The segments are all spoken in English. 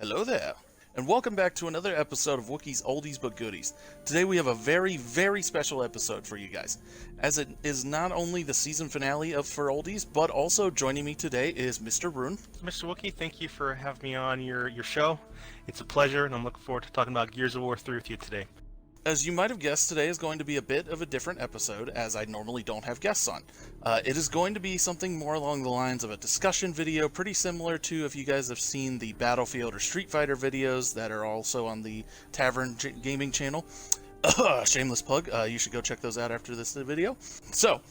Hello there, and welcome back to another episode of Wookiee's Oldies but Goodies. Today we have a very, very special episode for you guys, as it is not only the season finale of For Oldies, but also joining me today is Mr. Rune. Mr. Wookiee, thank you for having me on your show. It's a pleasure, and I'm looking forward to talking about Gears of War 3 with you today. As you might have guessed, today is going to be a bit of a different episode, as I normally don't have guests on. It is going to be something more along the lines of a discussion video, pretty similar to if you guys have seen the Battlefield or Street Fighter videos that are also on the Tavern gaming channel. Shameless plug, you should go check those out after this video. So,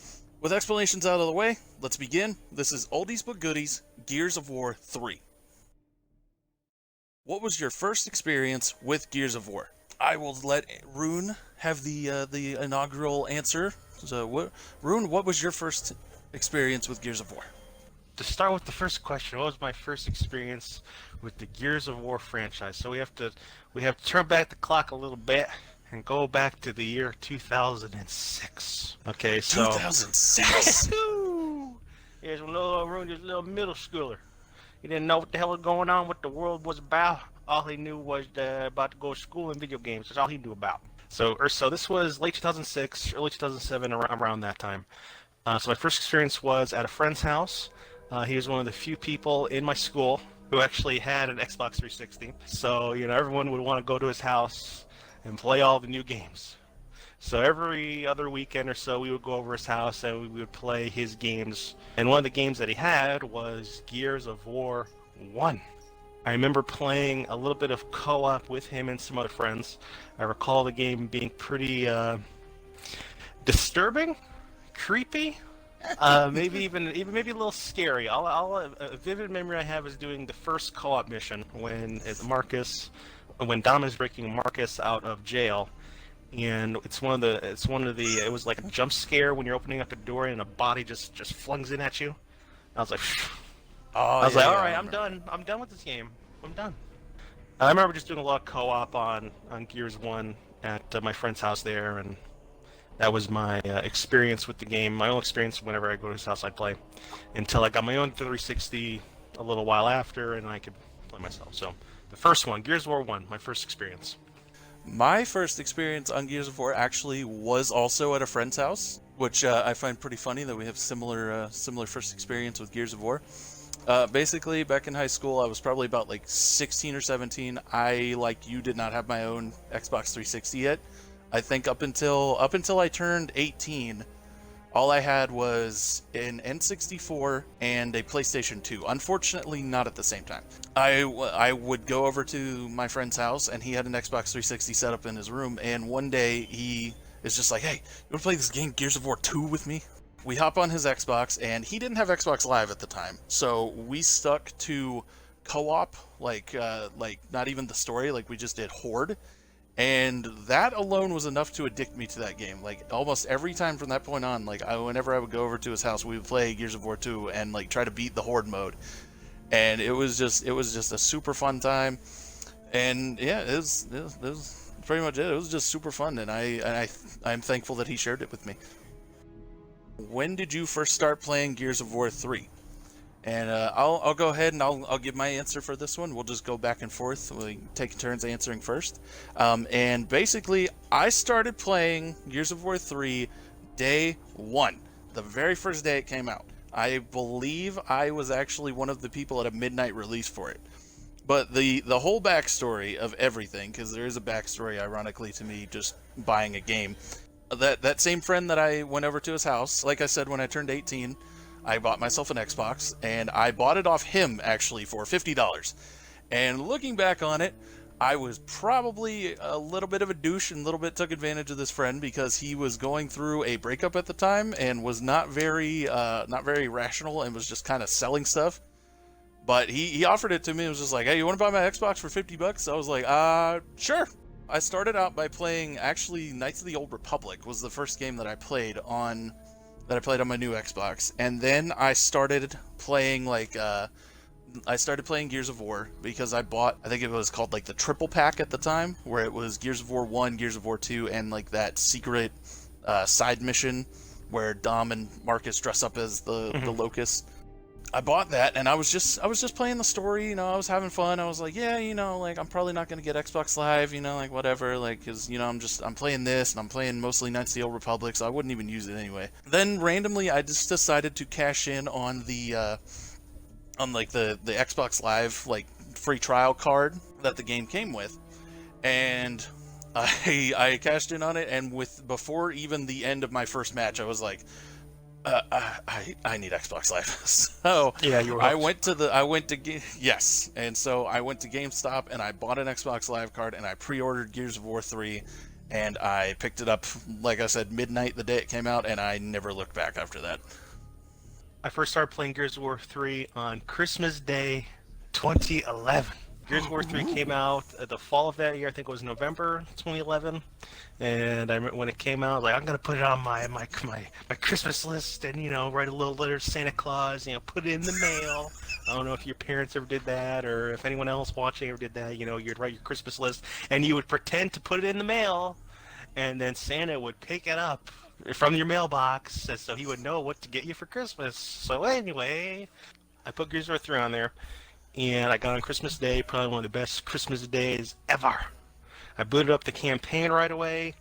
with explanations out of the way, let's begin. This is Oldies but Goodies, Gears of War 3. What was your first experience with Gears of War? I will let Rune have the inaugural answer. So, Rune, what was your first experience with Gears of War? To start with the first question, what was my first experience with the Gears of War franchise? So we have to turn back the clock a little bit and go back to the year 2006. Okay, so 2006. Here's a little Rune, just a little middle schooler. He didn't know what the hell was going on, what the world was about. All he knew was about to go to school and video games. That's all he knew about. So this was late 2006, early 2007, around that time. So my first experience was at a friend's house. He was one of the few people in my school who actually had an Xbox 360. So, everyone would want to go to his house and play all the new games. So every other weekend or so, we would go over his house and we would play his games. And one of the games that he had was Gears of War 1. I remember playing a little bit of co-op with him and some other friends. I recall the game being pretty disturbing, creepy, maybe maybe a little scary. A vivid memory I have is doing the first co-op mission when Dom is breaking Marcus out of jail, and it was like a jump scare when you're opening up the door and a body just flings in at you. I was like, all right, I'm done. I'm done with this game. I'm done. I remember just doing a lot of co-op on Gears 1 at my friend's house there, and that was my experience with the game. My own experience whenever I go to his house, I play. Until I got my own 360 a little while after, and I could play myself. So, the first one, Gears of War 1, my first experience. My first experience on Gears of War actually was also at a friend's house, which I find pretty funny that we have similar first experience with Gears of War. Basically, back in high school, I was probably about like 16 or 17. I, like you, did not have my own Xbox 360 yet. I think up until I turned 18, all I had was an N64 and a PlayStation 2. Unfortunately, not at the same time. I would go over to my friend's house, and he had an Xbox 360 set up in his room, and one day he is just like, "Hey, you want to play this game Gears of War 2 with me?" We hop on his Xbox, and he didn't have Xbox Live at the time, so we stuck to co-op, like not even the story, like we just did Horde. And that alone was enough to addict me to that game. Like, almost every time from that point on, whenever I would go over to his house, we would play Gears of War 2 and, try to beat the Horde mode. And it was just a super fun time. And, yeah, it was pretty much it. It was just super fun, and I'm thankful that he shared it with me. When did you first start playing Gears of War 3? And I'll go ahead and I'll give my answer for this one. We'll just go back and forth. We'll take turns answering first. And basically, I started playing Gears of War 3 day one, the very first day it came out. I believe I was actually one of the people at a midnight release for it. But the whole backstory of everything, because there is a backstory, ironically, to me just buying a game. That same friend that I went over to his house, like I said, when I turned 18, I bought myself an Xbox, and I bought it off him, actually, for $50. And looking back on it, I was probably a little bit of a douche and a little bit took advantage of this friend because he was going through a breakup at the time and was not very rational and was just kind of selling stuff. But he offered it to me and was just like, "Hey, you want to buy my Xbox for $50? I was like, sure. I started out by playing, actually, Knights of the Old Republic was the first game that I played on my new Xbox, and then I started playing Gears of War because I bought, I think it was called the triple pack at the time, where it was Gears of War 1, Gears of War 2, and that secret side mission where Dom and Marcus dress up as the Locust. I bought that, and I was just playing the story. You know, I was having fun. I was like, yeah, you know, like I'm probably not gonna get Xbox Live. You know, like whatever. Like, cause you know, I'm playing this, and I'm playing mostly Knights of the Old Republic, so I wouldn't even use it anyway. Then randomly, I just decided to cash in on the like the Xbox Live like free trial card that the game came with, and I cashed in on it, and before even the end of my first match, I was like, I need Xbox Live. So Yeah, you were yes, and so I went to GameStop and I bought an Xbox Live card and I pre-ordered Gears of War 3, and I picked it up, like I said, midnight the day it came out, and I never looked back after that. I first started playing Gears of War 3 on Christmas Day 2011. Gears of War 3 came out at the fall of that year. I think it was November 2011. And I remember when it came out, I was like, I'm going to put it on my Christmas list and, you know, write a little letter to Santa Claus, you know, put it in the mail. I don't know if your parents ever did that or if anyone else watching ever did that. You know, you'd write your Christmas list and you would pretend to put it in the mail, and then Santa would pick it up from your mailbox so he would know what to get you for Christmas. So anyway, I put Gears of War 3 on there. And I got on Christmas Day, probably one of the best Christmas days ever. I booted up the campaign right away,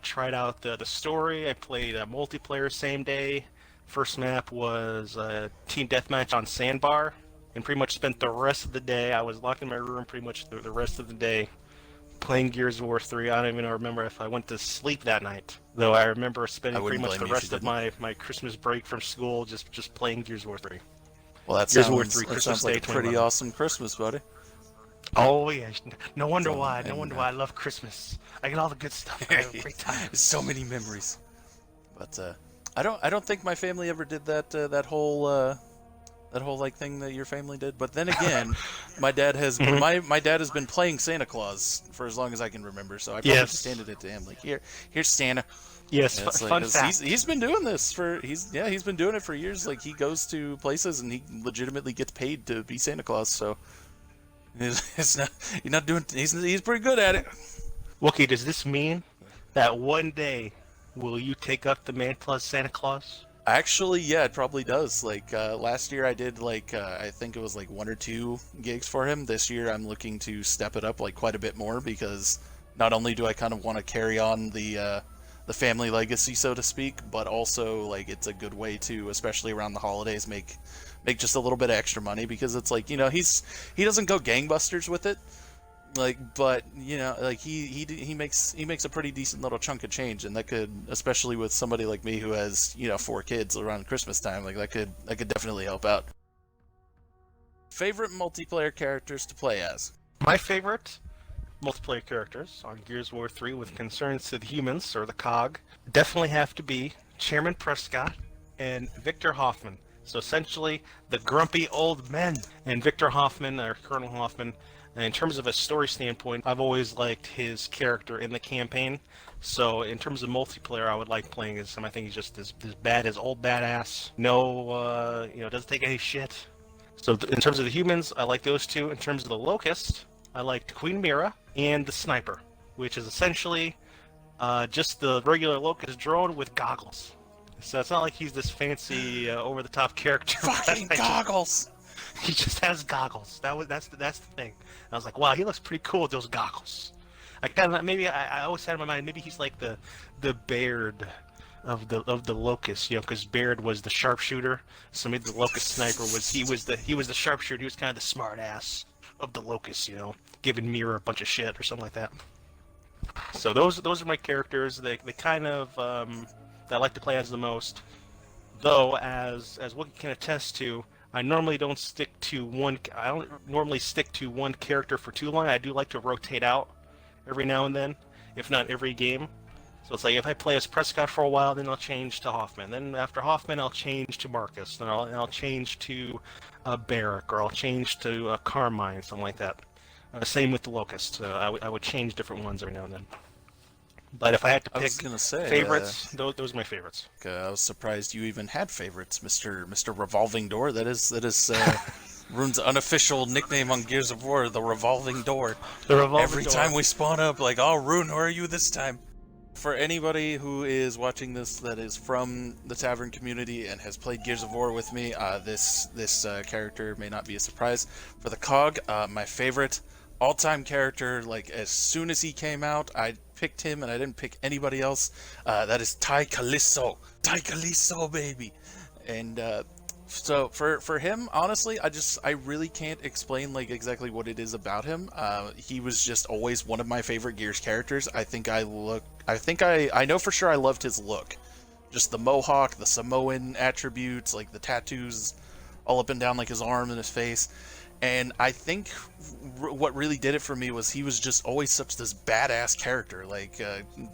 tried out the story. I played a multiplayer same day. First map was Team Deathmatch on Sandbar, and pretty much spent the rest of the day. I was locked in my room pretty much the rest of the day playing Gears of War 3. I don't even remember if I went to sleep that night, though I remember spending pretty much the rest of my Christmas break from school just playing Gears of War 3. Well, that sounds like a pretty awesome Christmas, buddy. Oh yeah, no wonder why. No wonder why I love Christmas. I get all the good stuff. I have a great time. So many memories. But I don't think my family ever did that whole like thing that your family did. But then again, my dad has my dad has been playing Santa Claus for as long as I can remember. So I probably just handed it to him, like, here's Santa. Yes, fun fact. He's been doing this he's been doing it for years. Like, he goes to places and he legitimately gets paid to be Santa Claus. So he's pretty good at it. Wookiee, does this mean that one day will you take up the mantle as Santa Claus? Actually, yeah, it probably does. Like, last year I did, like, I think it was like 1 or 2 gigs for him. This year I'm looking to step it up, like, quite a bit more, because not only do I kind of want to carry on the family legacy, so to speak, but also, like, it's a good way to, especially around the holidays, make just a little bit of extra money, because it's like, you know, he doesn't go gangbusters with it, like, but, you know, like, he makes a pretty decent little chunk of change, and that could, especially with somebody like me who has, you know, 4 kids around Christmas time, like, that could definitely help out. Favorite multiplayer characters to play as? My favorite multiplayer characters on Gears of War 3 with concerns to the humans, or the COG, definitely have to be Chairman Prescott and Victor Hoffman. So essentially, the grumpy old men. And Victor Hoffman, or Colonel Hoffman, in terms of a story standpoint, I've always liked his character in the campaign. So in terms of multiplayer, I would like playing as him. I think he's just as bad as old badass. No, doesn't take any shit. So in terms of the humans, I like those two. In terms of the Locust, I liked Queen Mira and the Sniper, which is essentially just the regular Locust drone with goggles. So it's not like he's this fancy, over-the-top character. Fucking goggles! He just has goggles. That's the thing. And I was like, wow, he looks pretty cool with those goggles. I always had in my mind, maybe he's like the Baird of the Locust, you know, because Baird was the sharpshooter. So maybe the Locust Sniper was the sharpshooter. He was kind of the smart ass of the Locust, you know, giving Mira a bunch of shit or something like that. So those are my characters. They kind of that I like to play as the most. Though, as Wookiee can attest to, I normally don't stick to one. I don't normally stick to one character for too long. I do like to rotate out every now and then, if not every game. So it's like if I play as Prescott for a while, then I'll change to Hoffman. Then after Hoffman, I'll change to Marcus. Then I'll change to Barrack, or I'll change to Carmine, something like that. Same with the Locust. I would change different ones every now and then. But if I had to pick favorites, those are my favorites. I was surprised you even had favorites, Mr. Revolving Door. That is Rune's unofficial nickname on Gears of War, the Revolving Door. The Revolving Door. Every time we spawn up, like, oh, Rune, who are you this time? For anybody who is watching this that is from the Tavern community and has played Gears of War with me, this character may not be a surprise. For the COG, my favorite all-time character, like as soon as he came out, I picked him and I didn't pick anybody else. That is Ty Calisto. Ty Calisto, baby. And so for him, honestly, I really can't explain like exactly what it is about him. He was just always one of my favorite Gears characters. I know for sure I loved his look. Just the mohawk, the Samoan attributes, like the tattoos all up and down like his arm and his face. And I think what really did it for me was he was just always such this badass character. Like,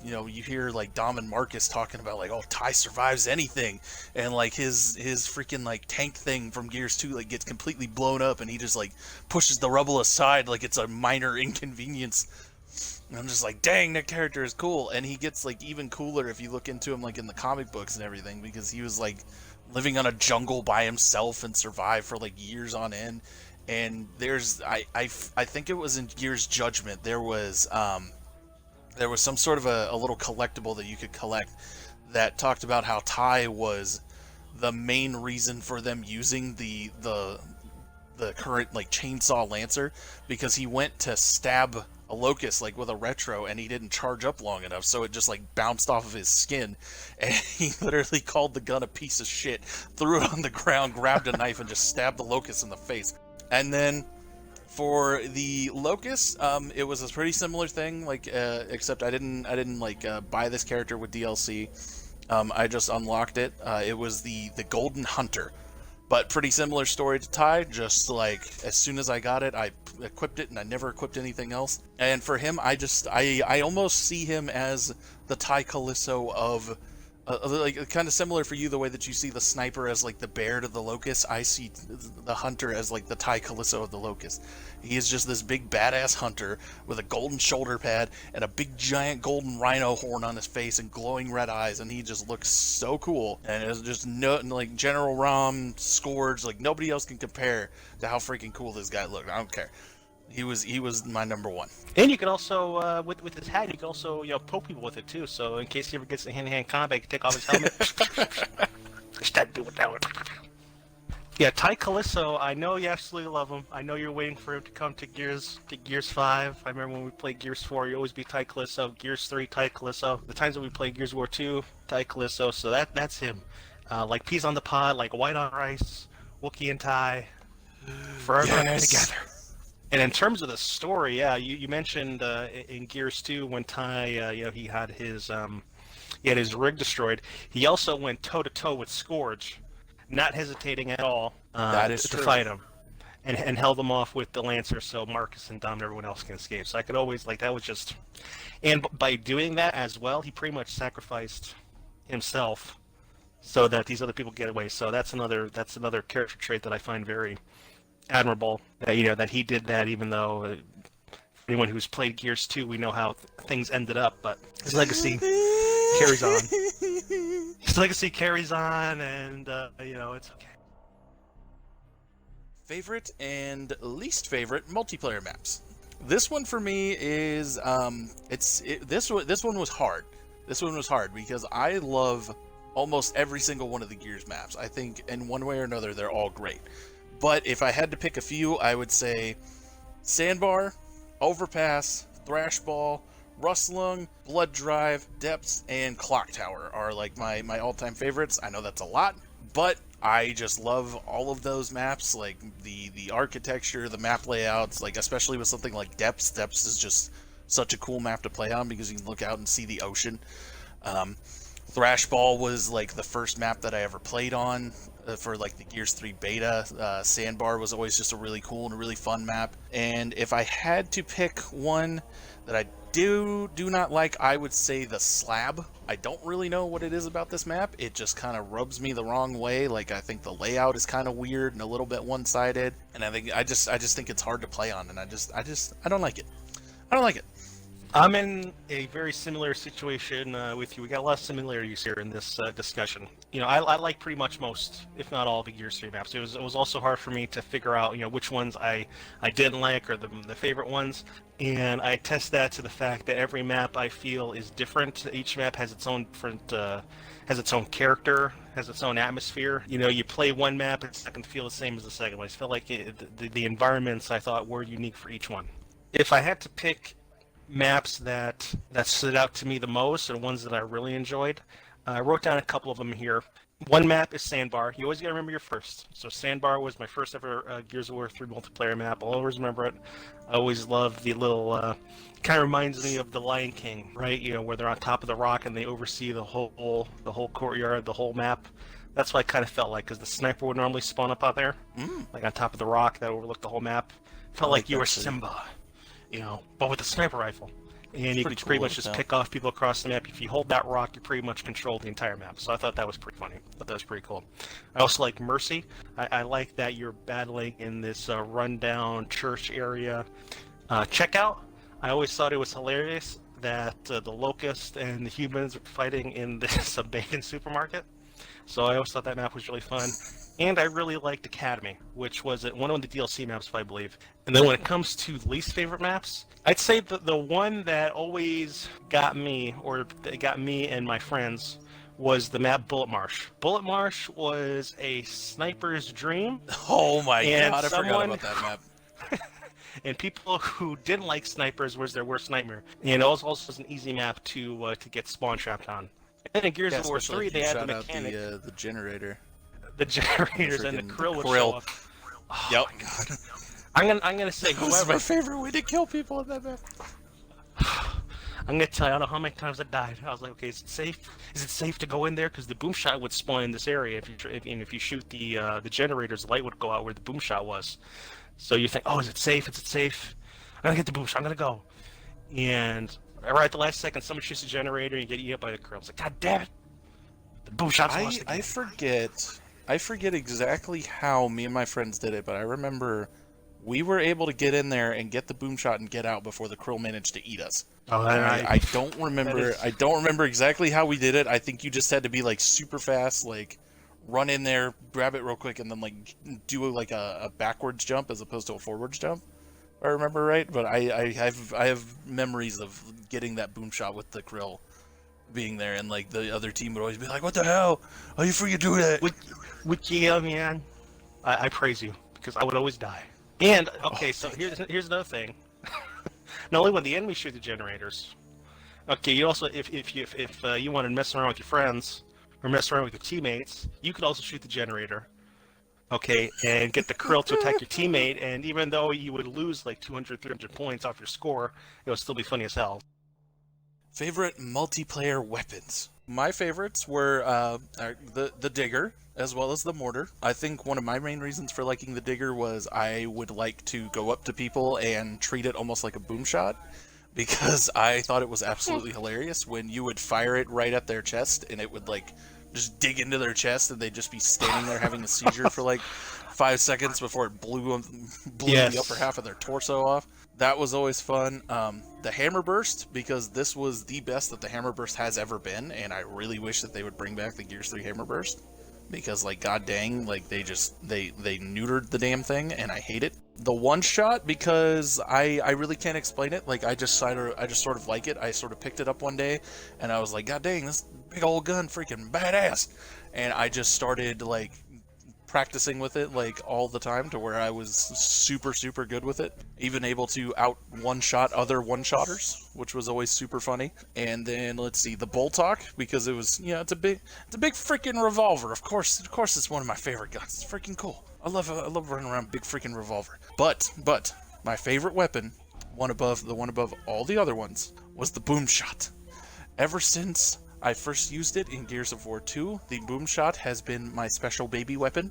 you hear like Dom and Marcus talking about like, oh, Ty survives anything. And like his freaking like tank thing from Gears 2 like gets completely blown up and he just like pushes the rubble aside like it's a minor inconvenience. And I'm just like, dang, that character is cool. And he gets like even cooler if you look into him like in the comic books and everything, because he was like living on a jungle by himself and survived for like years on end. And there's I think it was in Gears Judgment, there was some sort of a little collectible that you could collect that talked about how Ty was the main reason for them using the current like chainsaw lancer, because he went to stab a locust like with a retro and he didn't charge up long enough, so it just like bounced off of his skin, and he literally called the gun a piece of shit, threw it on the ground, grabbed a knife and just stabbed the locust in the face. And then for the locust, it was a pretty similar thing, like except I didn't like buy this character with DLC. I just unlocked it. It was the Golden Hunter, but pretty similar story to Ty. Just like as soon as I got it, I equipped it, and I never equipped anything else. And for him, I almost see him as the Ty Callisto of. Like kind of similar for you, the way that you see the sniper as like the bear to the locust, I see the hunter as like the Ty Callisto of the locust. He is just this big badass hunter with a golden shoulder pad and a big giant golden rhino horn on his face and glowing red eyes, and he just looks so cool. And it's just no, like General Rom, Scourge, like nobody else can compare to how freaking cool this guy looked. I don't care. He was my number one. And you can also, with his hat, you can also poke people with it too. So in case he ever gets in hand-to-hand combat, you can take off his helmet. Start doing that one. Yeah, Ty Callisto, I know you absolutely love him. I know you're waiting for him to come to Gears 5. I remember when we played Gears 4, you always be Ty Callisto. Gears 3, Ty Callisto. The times that we played Gears War 2, Ty Callisto. So that's him. Like peas on the pod, like white on rice, Wookiee and Ty, forever together. And in terms of the story, yeah, you mentioned in Gears 2 when Ty, he had his rig destroyed. He also went toe to toe with Scourge, not hesitating at all to fight him, and held him off with the Lancer, so Marcus and Dom and everyone else can escape. So I could always that was just, and by doing that as well, he pretty much sacrificed himself so that these other people get away. So that's another character trait that I find very admirable, that he did that, even though anyone who's played Gears 2, we know how things ended up, but his legacy carries on. His legacy carries on, and it's okay. Favorite and least favorite multiplayer maps. This one for me is this one was hard. This one was hard because I love almost every single one of the Gears maps. I think in one way or another they're all great. But if I had to pick a few, I would say Sandbar, Overpass, Thrashball, Rustlung, Blood Drive, Depths, and Clock Tower are like my all-time favorites. I know that's a lot, but I just love all of those maps, like the architecture, the map layouts, like especially with something like Depths. Depths is just such a cool map to play on because you can look out and see the ocean. Thrashball was like the first map that I ever played on for like the Gears 3 beta. Sandbar was always just a really cool and a really fun map. And if I had to pick one that I do not like, I would say the Slab. I don't really know what it is about this map. It just kind of rubs me the wrong way. Like I think the layout is kind of weird and a little bit one-sided, and I just think it's hard to play on, and I don't like it. I don't like it. I'm in a very similar situation with you. We got a lot of similarities here in this discussion. I like pretty much most, if not all, the Gears 3 maps. It was also hard for me to figure out, which ones I didn't like or the favorite ones. And I test that to the fact that every map I feel is different. Each map has its own different, has its own character, has its own atmosphere. You play one map, it's not going to feel the same as the second one. I just felt like the environments I thought were unique for each one. If I had to pick maps that stood out to me the most or ones that I really enjoyed, I wrote down a couple of them here. One map is Sandbar. You always got to remember your first. So Sandbar was my first ever Gears of War 3 multiplayer map. I'll always remember it. I always loved the little, kind of reminds me of the Lion King, right? Where they're on top of the rock and they oversee the whole courtyard, the whole map. That's what I kind of felt like, because the sniper would normally spawn up out there, like on top of the rock that overlooked the whole map. Felt like you were Simba. But with a sniper rifle. And you could pretty much just pick off people across the map. If you hold that rock, you pretty much control the entire map. So I thought that was pretty funny. I thought that was pretty cool. I also like Mercy. I like that you're battling in this rundown church area. Checkout. I always thought it was hilarious that the Locust and the humans were fighting in this abandoned supermarket. So I always thought that map was really fun. And I really liked Academy, which was one of the DLC maps, I believe. And then when it comes to least favorite maps, I'd say the one that always got me, or that got me and my friends, was the map Bullet Marsh. Bullet Marsh was a sniper's dream. Oh my god, I forgot about that map. And people who didn't like snipers was their worst nightmare. And it also was an easy map to get spawn trapped on. And in Gears of War 3, they had the mechanic. The generator. The generators and the krill would show up. Oh yep. My god. I'm gonna say whoever. This is my favorite way to kill people in that map. I'm gonna tell you, I don't know how many times I died. I was like, okay, is it safe? Is it safe to go in there? Because the boom shot would spawn in this area. If you shoot the generators, the light would go out where the boom shot was. So you think, oh, is it safe? Is it safe? I'm gonna get the boom shot. I'm gonna go. And right at the last second, someone shoots the generator and you get eaten up by the krill. I was like, god damn it! The boom shot's lost again. I forget exactly how me and my friends did it, but I remember we were able to get in there and get the boom shot and get out before the krill managed to eat us. Oh, I don't remember. I don't remember exactly how we did it. I think you just had to be like super fast, like run in there, grab it real quick, and then like do like a backwards jump as opposed to a forwards jump. If I remember right, but I have memories of getting that boom shot with the krill being there, and like the other team would always be like, "What the hell? How you freaking do that?" Wookiee, man, I praise you, because I would always die. And okay, so here's another thing. Not only when the enemy shoot the generators, okay, you also if you want to mess around with your friends or mess around with your teammates, you could also shoot the generator. Okay, and get the krill to attack your teammate, and even though you would lose like 200, 300 points off your score, it would still be funny as hell. Favorite multiplayer weapons. My favorites were the digger as well as the mortar. I think one of my main reasons for liking the digger was I would like to go up to people and treat it almost like a boom shot, because I thought it was absolutely hilarious when you would fire it right at their chest and it would like just dig into their chest and they'd just be standing there having a seizure for like 5 seconds before it blew the upper half of their torso off. That was always fun. The hammer burst, because this was the best that the hammer burst has ever been, and I really wish that they would bring back the Gears 3 hammer burst, because like god dang, like they neutered the damn thing and I hate it. The one shot, because I really can't explain it. Like I just sort of like it. I sort of picked it up one day and I was like, god dang, this big old gun freaking badass, and I just started like practicing with it like all the time to where I was super good with it, even able to out one-shot other one-shotters, which was always super funny. And then let's see, the Boltok, because it was, it's a big freaking revolver. Of course it's one of my favorite guns. It's freaking cool. I love running around big freaking revolver. But my favorite weapon, the one above all the other ones, was the boom shot. Ever since I first used it in Gears of War 2, the boom shot has been my special baby weapon,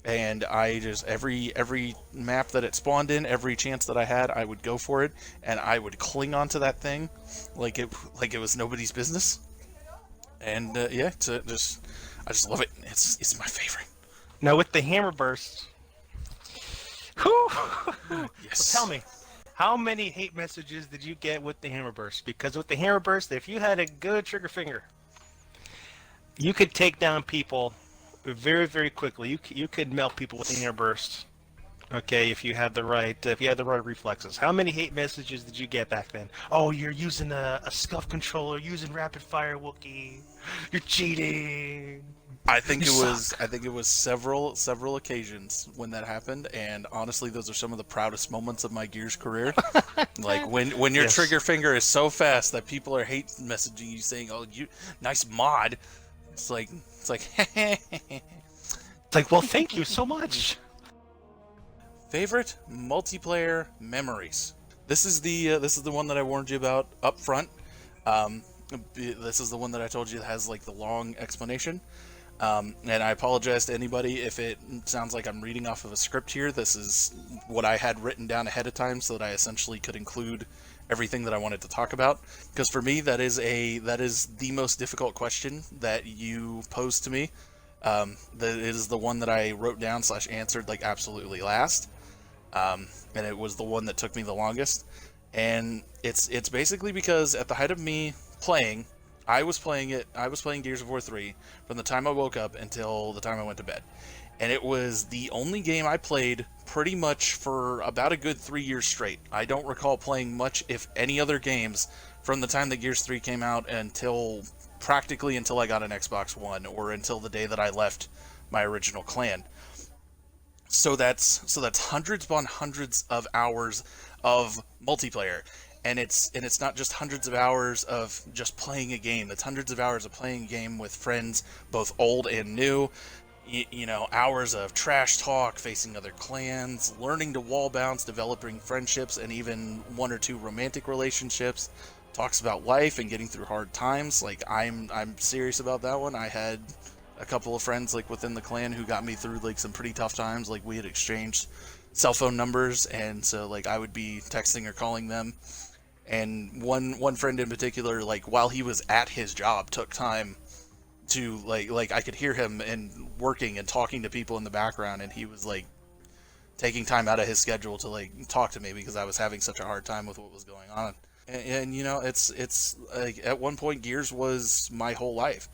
and I just every map that it spawned in, every chance that I had, I would go for it, and I would cling onto that thing like it was nobody's business. And I just love it. It's my favorite. Now with the hammer burst, whew, yes. so tell me, How many hate messages did you get with the hammer burst? Because with the hammer burst, if you had a good trigger finger, you could take down people very, very quickly. You could melt people with the hammer burst. Okay, if you had the right reflexes. How many hate messages did you get back then? Oh, you're using a scuff controller, using rapid fire, Wookiee. You're cheating. I think You it was suck. I think it was several occasions when that happened, and honestly, those are some of the proudest moments of my Gears career. Like when your Yes. trigger finger is so fast that people are hate messaging you saying, "Oh, you nice mod." It's like It's like, well, thank you so much. favorite multiplayer memories. This is the one that I warned you about up front. Um, this is the one that I told you that has like the long explanation. And I apologize to anybody if it sounds like I'm reading off of a script here. This is what I had written down ahead of time so that I essentially could include everything that I wanted to talk about. Because for me, that is the most difficult question that you posed to me. That is the one that I wrote down / answered like absolutely last. And it was the one that took me the longest. And it's basically because at the height of me playing, I was playing Gears of War 3 from the time I woke up until the time I went to bed. And it was the only game I played pretty much for about a good 3 years straight. I don't recall playing much, if any, other games from the time that Gears 3 came out until practically until I got an Xbox One, or until the day that I left my original clan. So that's hundreds upon hundreds of hours of multiplayer. And it's not just hundreds of hours of just playing a game. It's hundreds of hours of playing a game with friends, both old and new. Hours of trash talk, facing other clans, learning to wall bounce, developing friendships, and even one or two romantic relationships. Talks about life and getting through hard times. Like I'm serious about that one. I had a couple of friends like within the clan who got me through like some pretty tough times. Like we had exchanged cell phone numbers, and so like I would be texting or calling them. And one friend in particular, like while he was at his job, took time to like I could hear him and working and talking to people in the background, and he was like taking time out of his schedule to like talk to me because I was having such a hard time with what was going on. And it's like at one point Gears was my whole life.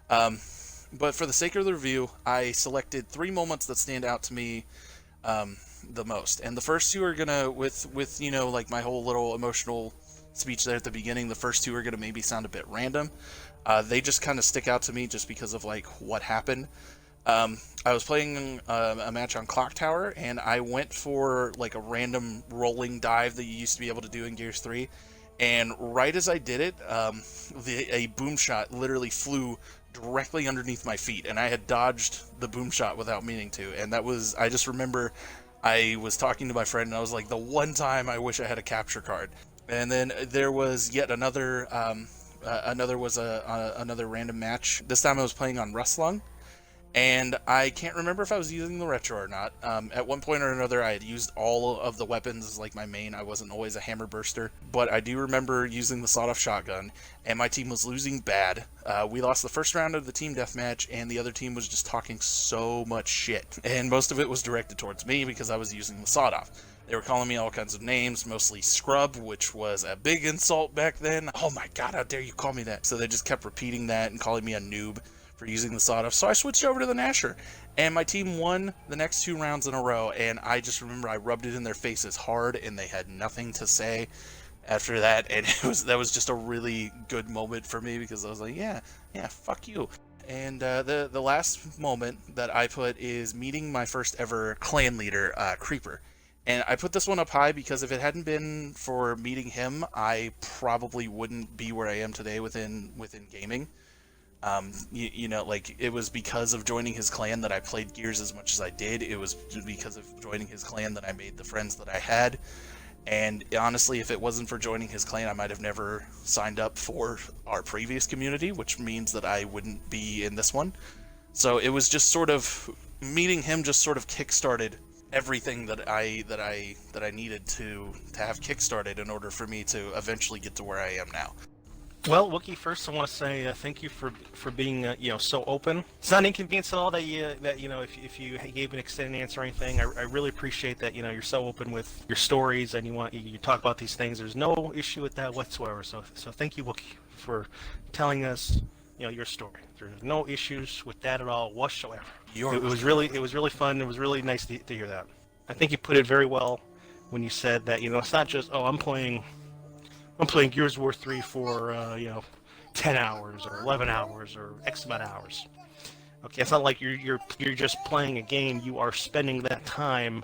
But for the sake of the review, I selected 3 moments that stand out to me the most. And the first two are gonna, with like my whole little emotional speech there at the beginning, the first two are gonna maybe sound a bit random. They just kind of stick out to me just because of like what happened. I was playing a match on Clock Tower, and I went for like a random rolling dive that you used to be able to do in Gears 3. And right as I did it, a boom shot literally flew directly underneath my feet, and I had dodged the boom shot without meaning to. And I just remember I was talking to my friend, and I was like, the one time I wish I had a capture card. And then there was yet another, another random match. This time I was playing on Rustlung, and I can't remember if I was using the retro or not. At one point or another, I had used all of the weapons as like my main. I wasn't always a hammer burster, but I do remember using the sawed-off shotgun, and my team was losing bad. We lost the first round of the team deathmatch, and the other team was just talking so much shit, and most of it was directed towards me because I was using the sawed-off. They were calling me all kinds of names, mostly scrub, which was a big insult back then. Oh my god, how dare you call me that? So they just kept repeating that and calling me a noob for using the sawed-off. So I switched over to the Nasher, and my team won the next 2 rounds in a row. And I just remember I rubbed it in their faces hard, and they had nothing to say after that. And that was just a really good moment for me because I was like, yeah, fuck you. And the last moment that I put is meeting my first ever clan leader, Creeper. And I put this one up high because if it hadn't been for meeting him, I probably wouldn't be where I am today within gaming. Like it was because of joining his clan that I played Gears as much as I did. It was because of joining his clan that I made the friends that I had. And honestly, if it wasn't for joining his clan, I might have never signed up for our previous community, which means that I wouldn't be in this one. So it was just sort of meeting him just sort of kickstarted everything that I needed to have kickstarted in order for me to eventually get to where I am now. Well, Wookie, first I want to say thank you for being so open. It's not inconvenience at all that if you gave an extended answer or anything. I really appreciate that you're so open with your stories and you talk about these things. There's no issue with that whatsoever. So thank you, Wookie, for telling us your story. There's no issues with that at all whatsoever. You're It was really fun. It was really nice to hear that. I think you put it very well when you said that it's not just I'm playing Gears of War 3 for 10 hours or 11 hours or X amount of hours. Okay, it's not like you're just playing a game. You are spending that time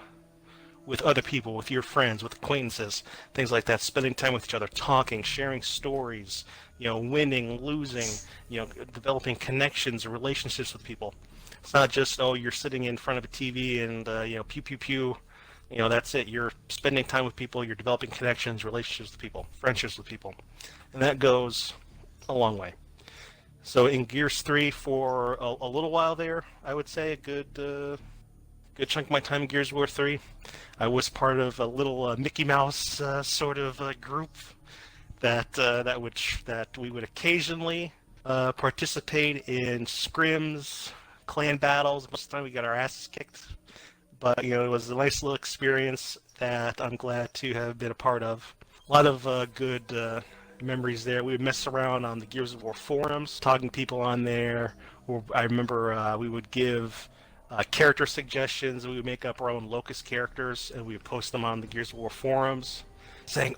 with other people, with your friends, with acquaintances, things like that. Spending time with each other, talking, sharing stories, winning, losing, developing connections and relationships with people. It's not just you're sitting in front of a TV and pew pew pew. That's it. You're spending time with people. You're developing connections, relationships with people, friendships with people, and that goes a long way. So in Gears 3 for a little while there, I would say a good chunk of my time in Gears of War 3, I was part of a little Mickey Mouse sort of group that we would occasionally participate in scrims, clan battles. Most of the time we got our asses kicked. But, it was a nice little experience that I'm glad to have been a part of. A lot of good memories there. We would mess around on the Gears of War forums, talking to people on there. I remember we would give character suggestions. We would make up our own Locust characters, and we would post them on the Gears of War forums, saying,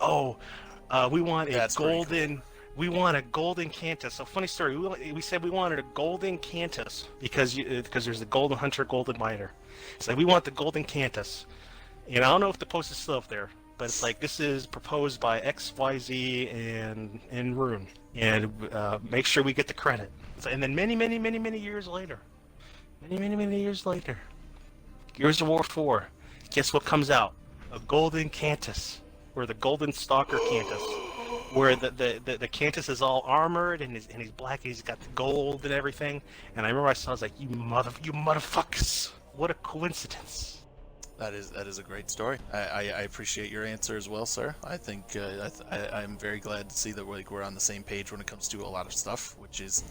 we want a golden... Cool. We want a golden Cantus. So funny story. We said we wanted a golden Cantus because there's the golden hunter, golden miner. So we want the golden Cantus. And I don't know if the post is still up there, but it's like this is proposed by XYZ and Rune, and make sure we get the credit. So, and then many years later, Gears of War 4. Guess what comes out? A golden Cantus, or the golden Stalker Cantus. Where the Cantus is all armored and he's black and he's got the gold and everything. And I remember I was like, you motherfuckers! What a coincidence! That is a great story. I appreciate your answer as well, sir. I think I'm very glad to see that we're on the same page when it comes to a lot of stuff, which is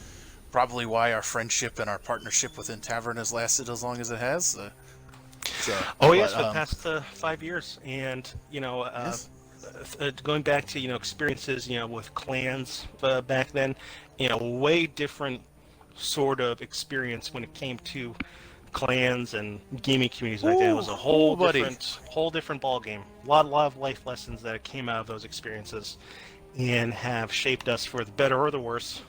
probably why our friendship and our partnership within Tavern has lasted as long as it has. Yes, for the past 5 years, and yes. Going back to experiences with clans back then, way different sort of experience when it came to clans and gaming communities back then. It was a whole different ball game. A lot of life lessons that came out of those experiences, and have shaped us for the better or the worse.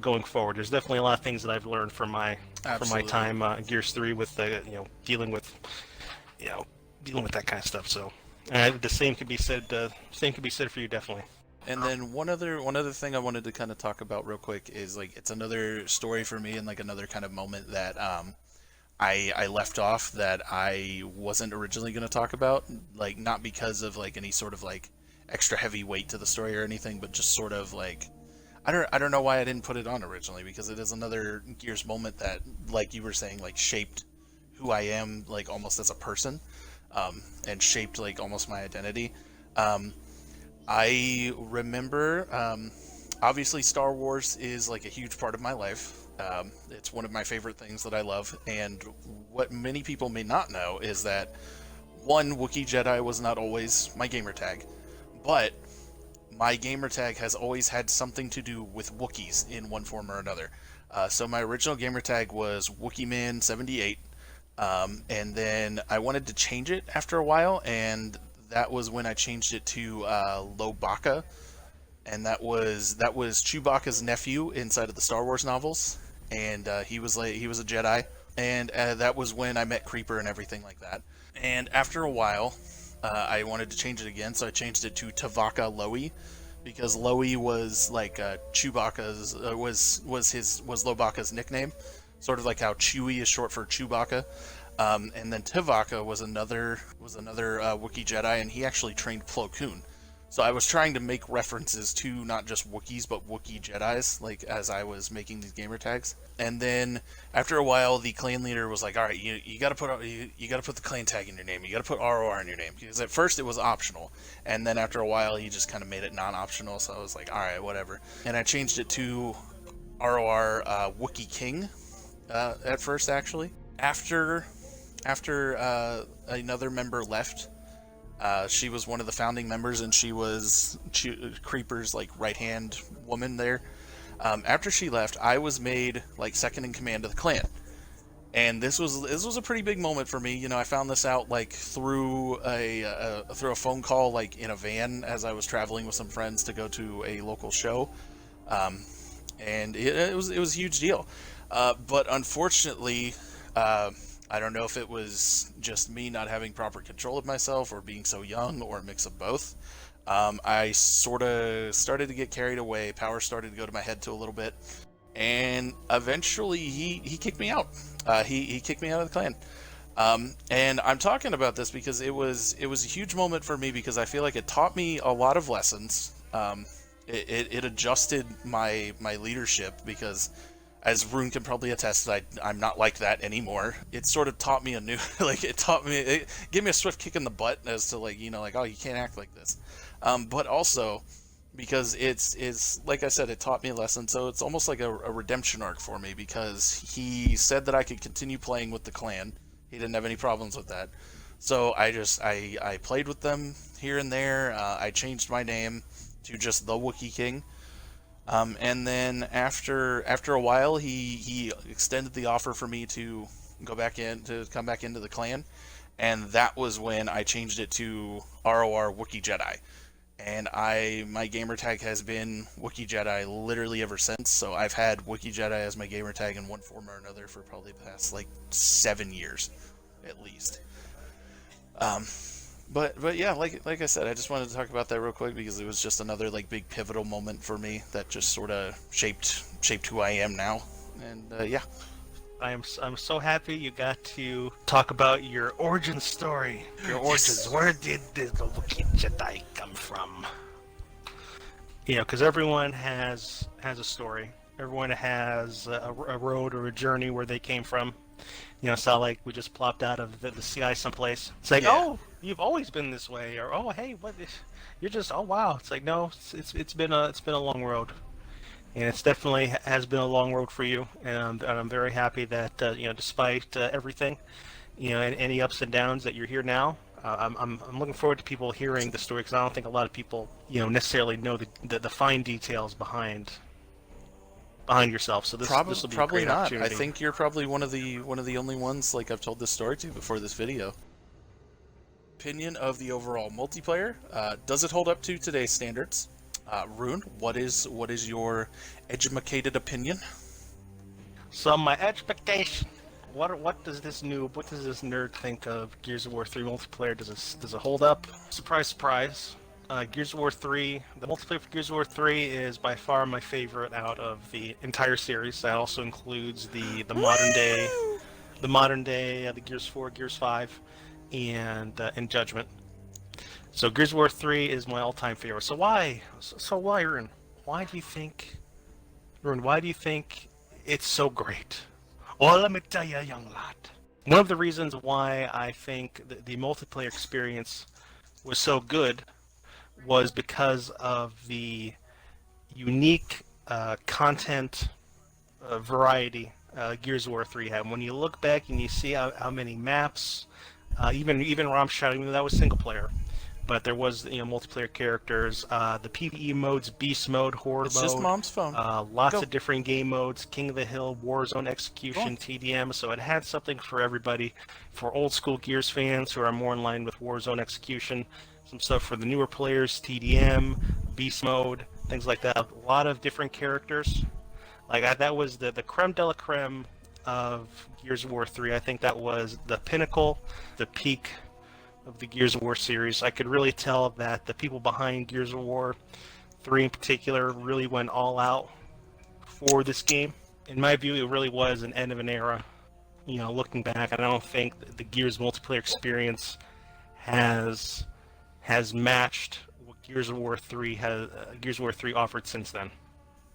Going forward, there's definitely a lot of things that I've learned from my time Gears 3 with dealing with that kind of stuff. So. The same could be said. For you, definitely. And then one other thing I wanted to kind of talk about real quick is it's another story for me and another kind of moment that I left off that I wasn't originally going to talk about, not because of any sort of extra heavy weight to the story or anything, but just sort of I don't know why I didn't put it on originally, because it is another Gears moment that, you were saying, shaped who I am almost as a person. And shaped almost my identity. I remember, obviously Star Wars is a huge part of my life. It's one of my favorite things that I love, and what many people may not know is that WookieeJedi was not always my gamer tag, but my gamer tag has always had something to do with Wookiees in one form or another. So my original gamer tag was WookieeMan78. And then I wanted to change it after a while, and that was when I changed it to Lobaka, and that was Chewbacca's nephew inside of the Star Wars novels, and he was a Jedi, and that was when I met Creeper and everything like that. And after a while, I wanted to change it again, so I changed it to Tavaka Loey, because Loey was Chewbacca's was Lobaka's nickname. Sort of like how Chewie is short for Chewbacca. And then Tavaka was another Wookiee Jedi, and he actually trained Plo Koon. So I was trying to make references to not just Wookiees, but WookieeJedis, like as I was making these gamer tags. And then after a while, the clan leader was like, "All right, you got to put the clan tag in your name. You got to put ROR in your name." Because at first it was optional, and then after a while, he just kind of made it non-optional. So I was like, "All right, whatever." And I changed it to ROR Wookiee King at first, actually. After another member left. She was one of the founding members, and she was Creeper's like right-hand woman there. After she left, I was made like second in command of the clan, and this was a pretty big moment for me. You know, I found this out like through a phone call, like in a van as I was traveling with some friends to go to a local show, and it was a huge deal. But unfortunately. I don't know if it was just me not having proper control of myself or being so young or a mix of both. I sort of started to get carried away. Power started to go to my head too a little bit. And eventually he kicked me out. He kicked me out of the clan. And I'm talking about this because it was a huge moment for me because I feel like it taught me a lot of lessons. It adjusted my leadership because... As Rune can probably attest, I'm not like that anymore. It sort of taught me it gave me a swift kick in the butt as to like, oh, you can't act like this. But also, because it's like I said, it taught me a lesson, so it's almost like a redemption arc for me because he said that I could continue playing with the clan. He didn't have any problems with that. So I played with them here and there. I changed my name to just the Wookiee King. And then after a while, he extended the offer for me to come back into the clan, and that was when I changed it to ROR WookieeJedi, and my gamer tag has been WookieeJedi literally ever since. So I've had WookieeJedi as my gamer tag in one form or another for probably the past like 7 years, at least. But yeah, like I said, I just wanted to talk about that real quick because it was just another like big pivotal moment for me that just sort of shaped who I am now. And yeah, I'm so happy you got to talk about your origin story. Your origins. Yes. Where did the WookieeJedi come from? You know, because everyone has a story. Everyone has a road or a journey where they came from. You know, it's not like we just plopped out of the CI someplace. It's like, oh, you've always been this way, or oh, hey, what? You're just, oh wow. It's like, no, it's been a long road, and it's definitely has been a long road for you. And I'm very happy that despite everything, and any ups and downs, that you're here now. I'm looking forward to people hearing the story because I don't think a lot of people necessarily know the fine details behind yourself. So this will be probably a great not. opportunity. I think you're probably one of the only ones like I've told this story to before this video. Opinion of the overall multiplayer. Does it hold up to today's standards? Rune, what is your educated opinion? So my expectation. What does this nerd think of Gears of War 3 multiplayer? Does it hold up? Surprise, surprise. Gears of War 3, the multiplayer for Gears of War 3 is by far my favorite out of the entire series. That also includes the modern day, the Gears 4, Gears 5, and Judgment. So Gears of War 3 is my all-time favorite. So why, Rune? Why do you think it's so great? Well, let me tell you, young lad. One of the reasons why I think the multiplayer experience was so good was because of the unique content variety Gears of War 3 had. When you look back and you see how many maps, even Rammstein, even though that was single player, but there was multiplayer characters, the PvE modes, Beast Mode, Horde it's mode. It's just Mom's phone. Lots of different game modes, King of the Hill, Warzone Execution, TDM. So it had something for everybody. For old school Gears fans who are more in line with Warzone Execution, some stuff for the newer players, TDM, Beast Mode, things like that. A lot of different characters. Like that was the creme de la creme of Gears of War 3. I think that was the pinnacle, the peak of the Gears of War series. I could really tell that the people behind Gears of War 3 in particular really went all out for this game. In my view, it really was an end of an era. Looking back, I don't think the Gears multiplayer experience has matched what Gears of War 3 has Gears of War 3 offered since then?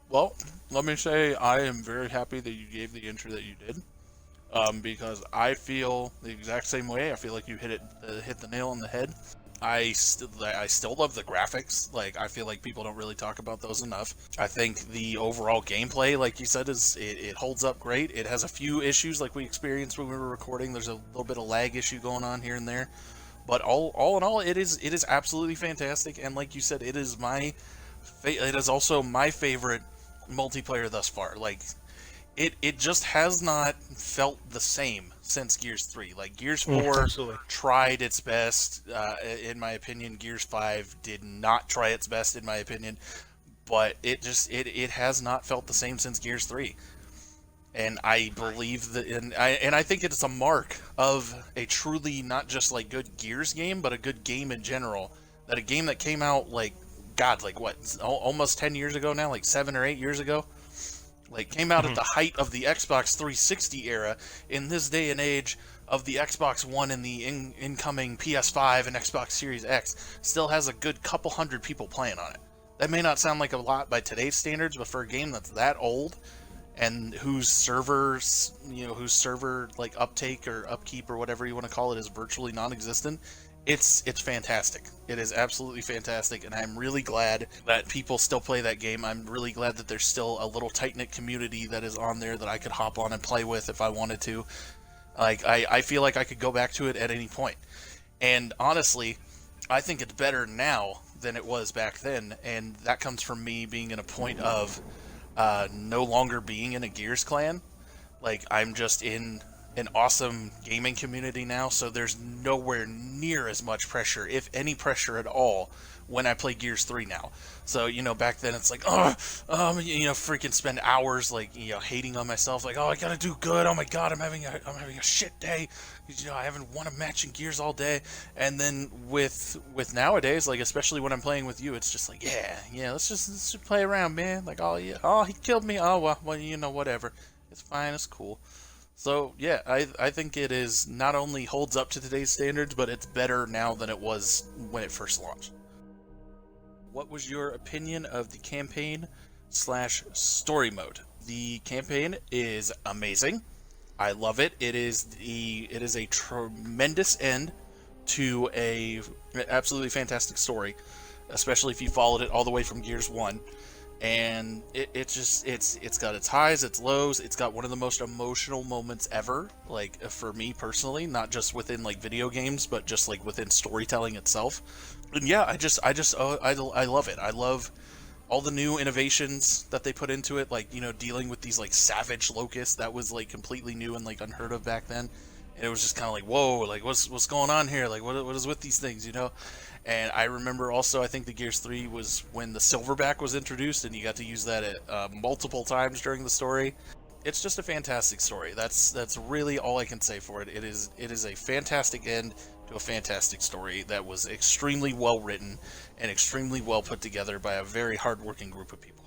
Well, let me say I am very happy that you gave the intro that you did, because I feel the exact same way. I feel like you hit the nail on the head. I still love the graphics. Like, I feel like people don't really talk about those enough. I think the overall gameplay, like you said, it holds up great. It has a few issues like we experienced when we were recording. There's a little bit of lag issue going on here and there. But all in all, it is absolutely fantastic. And like you said, it is also my favorite multiplayer thus far. Like, it just has not felt the same since Gears 3. Like, Gears 4 tried its best, in my opinion. Gears 5 did not try its best, in my opinion. But it has not felt the same since Gears 3. And I believe that, and I think it's a mark of a truly not just like good Gears game, but a good game in general. That a game that came out like what, almost 10 years ago now, like 7 or 8 years ago. Like, came out at the height of the Xbox 360 era, in this day and age of the Xbox One and the incoming PS5 and Xbox Series X, still has a good couple hundred people playing on it. That may not sound like a lot by today's standards, but for a game that's that old, and whose server like uptake or upkeep or whatever you want to call it is virtually non-existent, it's fantastic. It is absolutely fantastic, and I'm really glad that people still play that game. I'm really glad that there's still a little tight-knit community that is on there that I could hop on and play with if I wanted to. Like, I feel like I could go back to it at any point. And honestly, I think it's better now than it was back then, and that comes from me being in a point of no longer being in a Gears clan. Like, I'm just in an awesome gaming community now, so there's nowhere near as much pressure, if any pressure at all, when I play Gears 3 now. So, back then it's like, freaking spend hours, like, hating on myself, like, oh, I gotta do good, oh my god, I'm having a shit day, I haven't won a match in Gears all day. And then with nowadays, like, especially when I'm playing with you, it's just like, yeah, let's just play around, man. Like, oh yeah, oh, he killed me, oh well, whatever, it's fine, it's cool. So, yeah, I think it is not only holds up to today's standards, but it's better now than it was when it first launched. What was your opinion of the campaign/story mode? The campaign is amazing. I love it. It is a tremendous end to an absolutely fantastic story, especially if you followed it all the way from Gears 1. And it's got its highs, its lows. It's got one of the most emotional moments ever, like, for me personally, not just within like video games, but just like within storytelling itself. And yeah, I love it. I love all the new innovations that they put into it, like, dealing with these like savage locusts. That was like completely new and like unheard of back then. And it was just kind of like, whoa, like what's going on here? Like, what is with these things, And I remember also, I think the Gears 3 was when the Silverback was introduced, and you got to use that at multiple times during the story. It's just a fantastic story. That's really all I can say for it. It is a fantastic end to a fantastic story that was extremely well written and extremely well put together by a very hardworking group of people.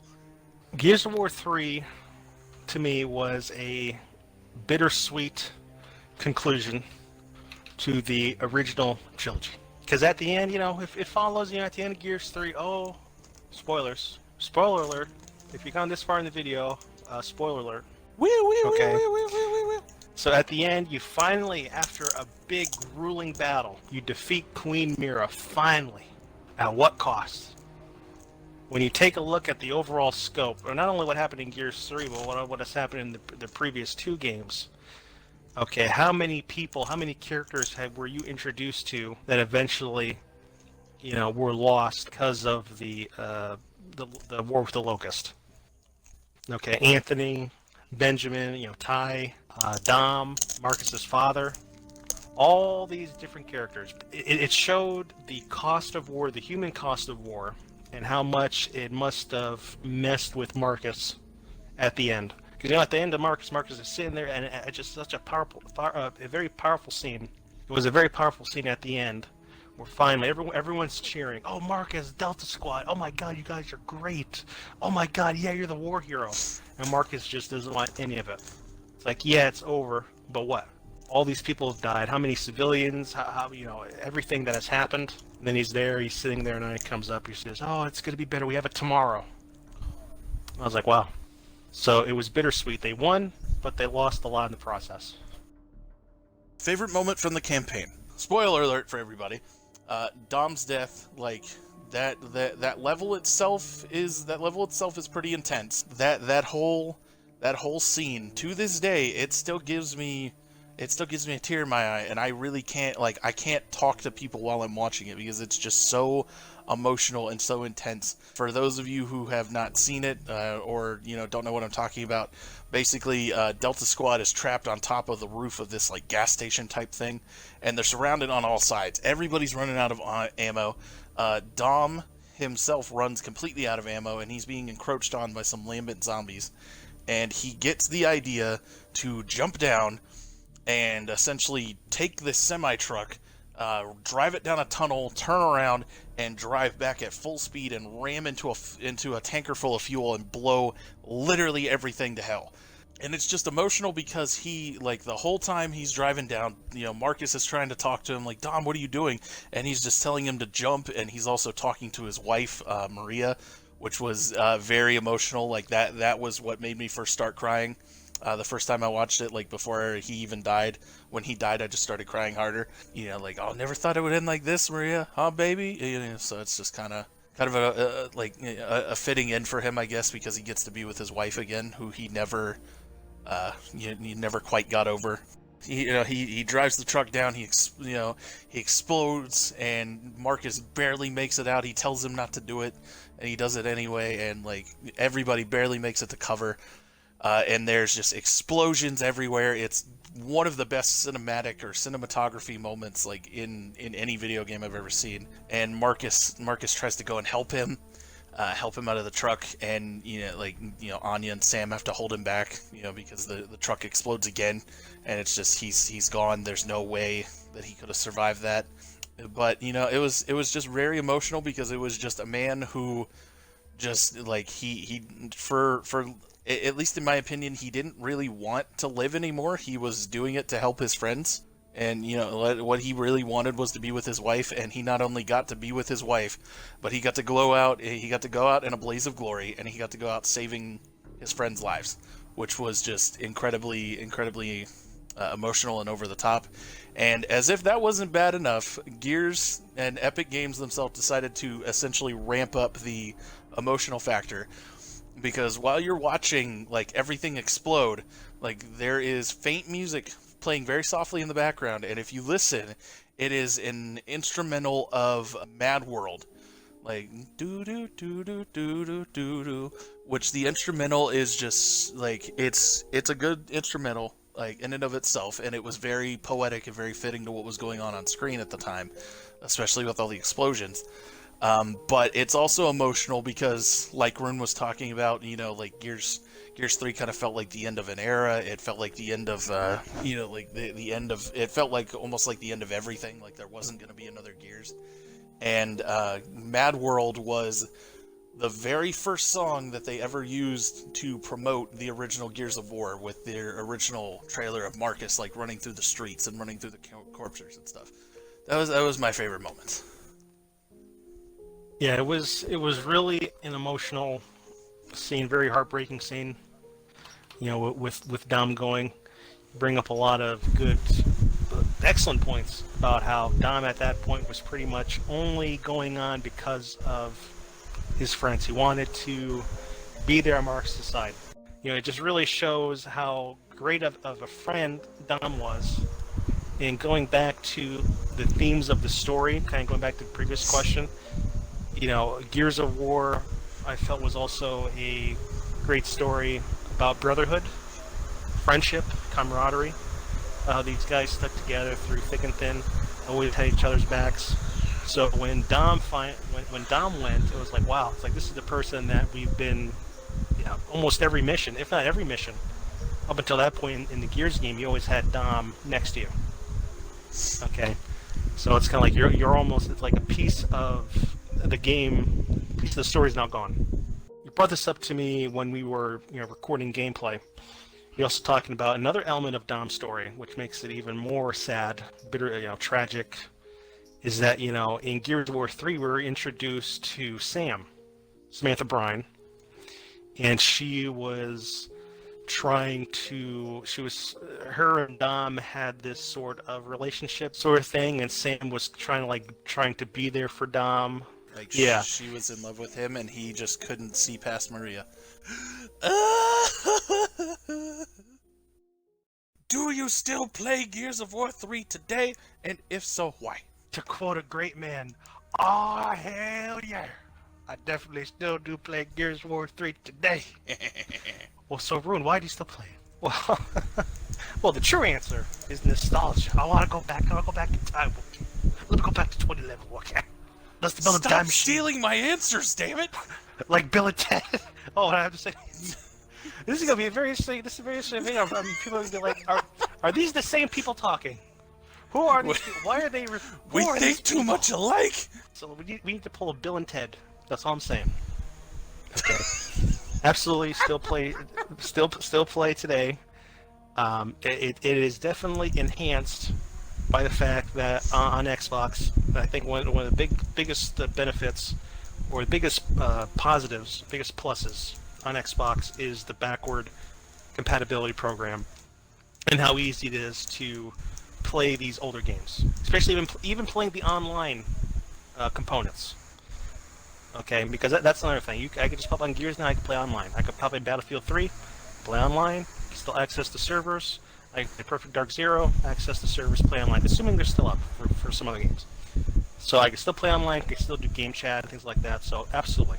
Gears of War 3, to me, was a bittersweet conclusion to the original trilogy. Because at the end, if it follows, at the end of Gears 3, oh, spoilers. Spoiler alert. If you come this far in the video, spoiler alert. Okay. So at the end, you finally, after a big, grueling battle, you defeat Queen Mira, finally. At what cost? When you take a look at the overall scope, or not only what happened in Gears 3, but what has happened in the previous two games, okay, how many people, how many characters were you introduced to that eventually, were lost because of the war with the Locust? Okay, Anthony, Benjamin, Ty, Dom, Marcus's father, all these different characters. It showed the cost of war, the human cost of war, and how much it must have messed with Marcus at the end. Because at the end of Marcus is sitting there, and it's just such a very powerful scene. It was a very powerful scene at the end, where finally everyone's cheering. Oh, Marcus, Delta Squad! Oh my God, you guys are great! Oh my God, yeah, you're the war hero. And Marcus just doesn't want any of it. It's like, yeah, it's over, but what? all these people have died. How many civilians? How everything that has happened. And then he's sitting there, and then he comes up. He says, "Oh, it's gonna be better. We have it tomorrow." I was like, "Wow." So it was bittersweet. They won, but they lost a lot in the process. Favorite moment from the campaign. Spoiler alert for everybody. Dom's death, like that level itself is pretty intense. That whole scene, to this day, it still gives me a tear in my eye, and I really can't talk to people while I'm watching it because it's just so emotional and so intense. For those of you who have not seen it or don't know what I'm talking about, basically Delta Squad is trapped on top of the roof of this like gas station type thing, and they're surrounded on all sides. Everybody's running out of ammo. Dom himself runs completely out of ammo, and he's being encroached on by some lambent zombies, and he gets the idea to jump down and essentially take this semi-truck, drive it down a tunnel, turn around, and drive back at full speed and ram into a tanker full of fuel and blow literally everything to hell. And it's just emotional because he, like, the whole time he's driving down, Marcus is trying to talk to him, like, "Dom, what are you doing?" And he's just telling him to jump, and he's also talking to his wife, Maria, which was very emotional. Like, that was what made me first start crying. The first time I watched it, like before he even died. When he died, I just started crying harder. Like, "Oh, never thought it would end like this, Maria, huh, baby?" So it's just kind of a fitting end for him, I guess, because he gets to be with his wife again, who he never quite got over. He drives the truck down. He explodes, and Marcus barely makes it out. He tells him not to do it, and he does it anyway. And like everybody barely makes it to cover. And there's just explosions everywhere. It's one of the best cinematic or cinematography moments like in any video game I've ever seen. And Marcus tries to go and help him out of the truck, and Anya and Sam have to hold him back, because the truck explodes again, and it's just he's gone. There's no way that he could have survived that. But it was just very emotional because it was just a man who just like he for at least in my opinion, he didn't really want to live anymore. He was doing it to help his friends. And, what he really wanted was to be with his wife. And he not only got to be with his wife, but he got to go out in a blaze of glory. And he got to go out saving his friends' lives, which was just incredibly, incredibly emotional and over the top. And as if that wasn't bad enough, Gears and Epic Games themselves decided to essentially ramp up the emotional factor. Because while you're watching like everything explode, like there is faint music playing very softly in the background, and if you listen, it is an instrumental of Mad World, like do do do do do do do do, which the instrumental is just like it's a good instrumental like in and of itself, and it was very poetic and very fitting to what was going on screen at the time, especially with all the explosions. But it's also emotional because, like Rune was talking about, like Gears 3 kind of felt like the end of an era. It felt like the end of, the end of, it felt like almost like the end of everything. Like there wasn't going to be another Gears. And Mad World was the very first song that they ever used to promote the original Gears of War, with their original trailer of Marcus like running through the streets and running through the corpses and stuff. That was my favorite moment. Yeah, it was really an emotional scene, very heartbreaking scene. With Dom going, bring up a lot of good, excellent points about how Dom at that point was pretty much only going on because of his friends. He wanted to be there on Marcus' side. It just really shows how great of a friend Dom was. And going back to the themes of the story, kind of going back to the previous question, Gears of War, I felt, was also a great story about brotherhood, friendship, camaraderie. These guys stuck together through thick and thin, always had each other's backs. So when Dom went, it was like, wow, it's like this is the person that we've been, almost every mission, if not every mission, up until that point in the Gears game, you always had Dom next to you. Okay, so it's kind of like you're almost, it's like a piece of the game, piece of the story is now gone. You brought this up to me when we were recording gameplay, You're also talking about another element of Dom's story, which makes it even more sad, bitter, tragic, is that, in Gears of War 3, we were introduced to Samantha Brine, and her and Dom had this sort of relationship sort of thing, and Sam was trying to be there for Dom. Like Yeah. she was in love with him, and he just couldn't see past Maria. Do you still play Gears of War 3 today? And if so, why? To quote a great man, oh, hell yeah. I definitely still do play Gears of War 3 today. Well, so Rune, why do you still play it? Well, well, the true answer is nostalgia. I want to go back. I want to go back in time. Let me go back to 2011. Okay. Let's build a time Stop machine. stealing my answers, damn it! Like Bill and Ted. Oh, and I have to say, this is gonna be a very interesting. This is a very interesting thing. People are gonna be like, are these the same people talking? Who are these people? Why are they? We think too much alike. So we need to pull a Bill and Ted. That's all I'm saying. Okay. Absolutely, still play today. It is definitely enhanced by the fact that on Xbox, I think one of the biggest benefits, or the biggest positives, biggest pluses on Xbox is the backward compatibility program, and how easy it is to play these older games, especially even playing the online components. Okay, because that's another thing. I can just pop on Gears now. I can play online. I could pop in Battlefield 3, play online, still access the servers. I can play Perfect Dark Zero, access the servers, play online, assuming they're still up for some other games. So I can still play online, I can still do game chat and things like that. So absolutely,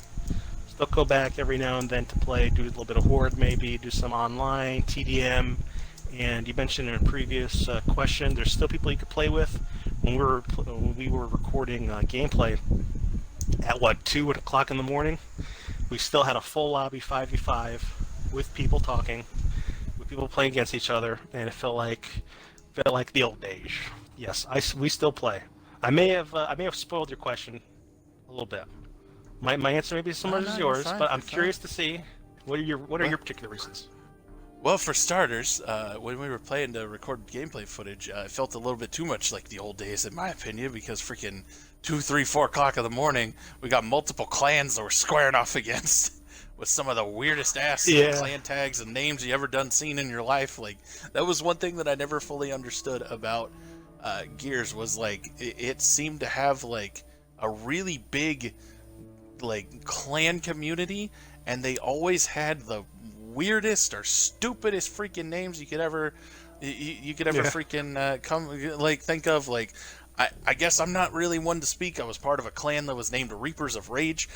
still go back every now and then to play, do a little bit of Horde, maybe do some online TDM. And you mentioned in a previous question, there's still people you could play with. When we were recording gameplay at 2 o'clock in the morning, we still had a full lobby 5v5 with people talking, with people playing against each other, and it felt like the old days. Yes, we still play. I may have spoiled your question a little bit. My answer may be similar to yours, but I'm curious to see what are your particular reasons. Well, for starters, when we were playing the recorded gameplay footage, it felt a little bit too much like the old days, in my opinion, because freaking 2, 3, 4 o'clock in the morning, we got multiple clans that we're squaring off against with some of the weirdest ass clan tags and names you ever seen in your life. Like, that was one thing that I never fully understood about Gears, was like it seemed to have like a really big like clan community, and they always had the weirdest or stupidest freaking names you could ever freaking come like think of. Like, I guess I'm not really one to speak. I was part of a clan that was named Reapers of Rage,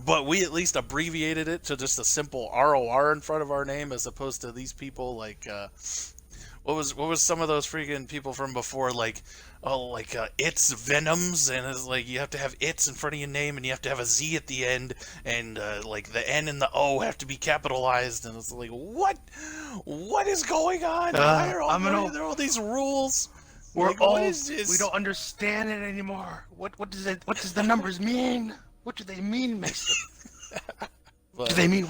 but we at least abbreviated it to just a simple ROR in front of our name, as opposed to these people like what was some of those freaking people from before, like it's Venoms, and it's like you have to have it's in front of your name, and you have to have a Z at the end, and like the N and the O have to be capitalized, and it's like, what is going on? Why are there all these rules? We're like, old. What is this? We don't understand it anymore. What does the numbers mean? What do they mean, Mason? What do they mean?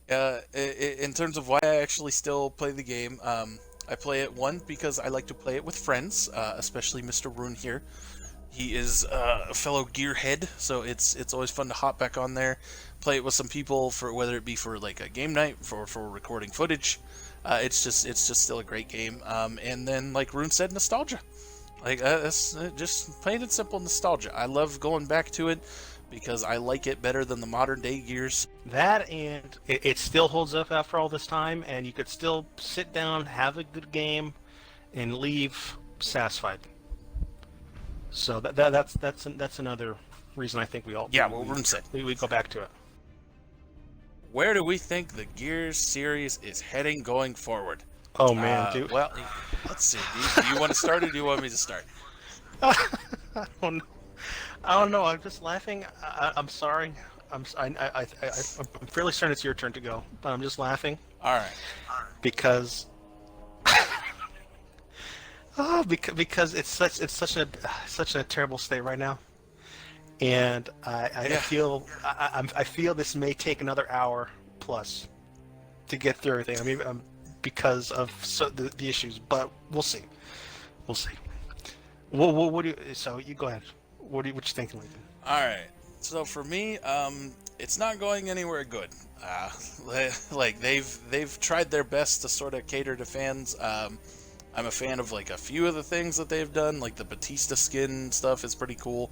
In terms of why I actually still play the game, I play it, one, because I like to play it with friends, especially Mr. Rune here. He is a fellow gearhead, so it's always fun to hop back on there, play it with some people, for whether it be for like a game night, for recording footage. It's just still a great game. And then, like Rune said, nostalgia. Like, that's just plain and simple nostalgia. I love going back to it because I like it better than the modern day Gears. That, and it still holds up after all this time, and you could still sit down, have a good game, and leave satisfied. So that's another reason I think we all what Rune said. We go back to it. Where do we think the Gears series is heading going forward? Oh man, dude. Well, let's see. Do you want to start, or do you want me to start? I don't know. I'm just laughing. I'm sorry. I'm fairly certain it's your turn to go, but I'm just laughing. All right. Because because it's such a terrible state right now, and I feel this may take another hour plus to get through everything. I mean, because of the issues, but we'll see. We'll see. What do you? So you go ahead. What you thinking, Lincoln? All right. So for me, it's not going anywhere good. Like they've tried their best to sort of cater to fans. I'm a fan of like a few of the things that they've done, like the Batista skin stuff is pretty cool,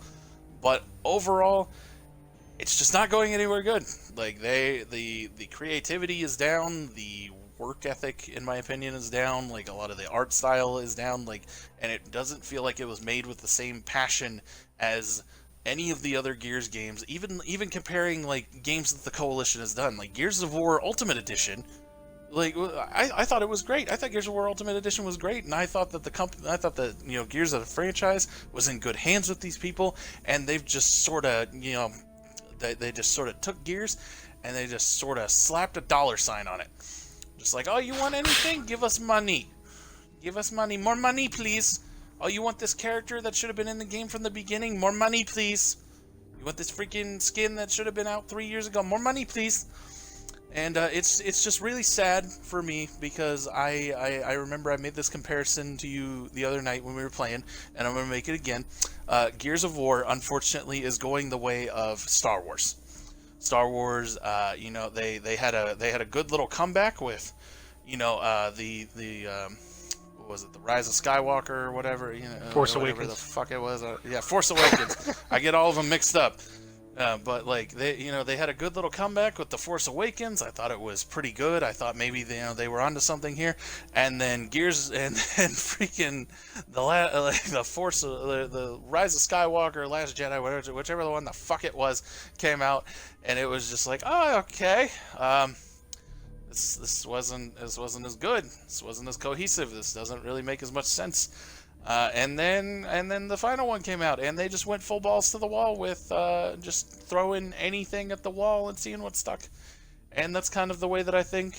but overall, it's just not going anywhere good. Like the creativity is down, the work ethic, in my opinion, is down. Like a lot of the art style is down. Like, and it doesn't feel like it was made with the same passion as any of the other Gears games. Even comparing like games that the Coalition has done, like Gears of War Ultimate Edition. Like I thought it was great. I thought Gears of War Ultimate Edition was great, and I thought that Gears of the franchise was in good hands with these people, and they've just sort of they just sort of took Gears, and they just sort of slapped a dollar sign on it, just like, oh, you want anything? Give us money, more money, please. Oh, you want this character that should have been in the game from the beginning? More money, please. You want this freaking skin that should have been out 3 years ago? More money, please. And it's just really sad for me because I remember I made this comparison to you the other night when we were playing, and I'm going to make it again. Gears of War, unfortunately, is going the way of Star Wars. Star Wars, they had a good little comeback with, what was it, the Rise of Skywalker or whatever, Force whatever Awakens. the fuck it was. Yeah, Force Awakens. I get all of them mixed up. But like they had a good little comeback with the Force Awakens. I thought it was pretty good. I thought maybe they were onto something here. And then Gears and freaking the Rise of Skywalker, Last Jedi, whichever the one the fuck it was, came out, and it was just like, oh, okay. This wasn't as good. This wasn't as cohesive. This doesn't really make as much sense. And then the final one came out, and they just went full balls to the wall with just throwing anything at the wall and seeing what stuck. And that's kind of the way that I think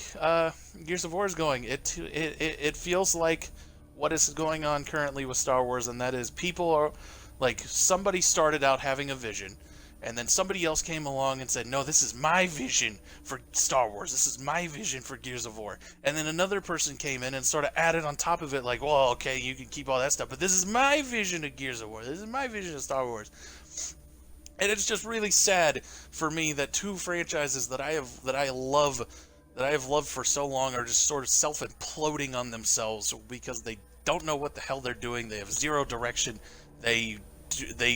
Gears of War is going. It feels like what is going on currently with Star Wars, and that is people are like, somebody started out having a vision, and then somebody else came along and said, no, this is my vision for Star Wars. This is my vision for Gears of War. And then another person came in and sort of added on top of it, like, well, okay, you can keep all that stuff, but this is my vision of Gears of War. This is my vision of Star Wars. And it's just really sad for me that two franchises that I have loved for so long are just sort of self-imploding on themselves because they don't know what the hell they're doing. They have zero direction. They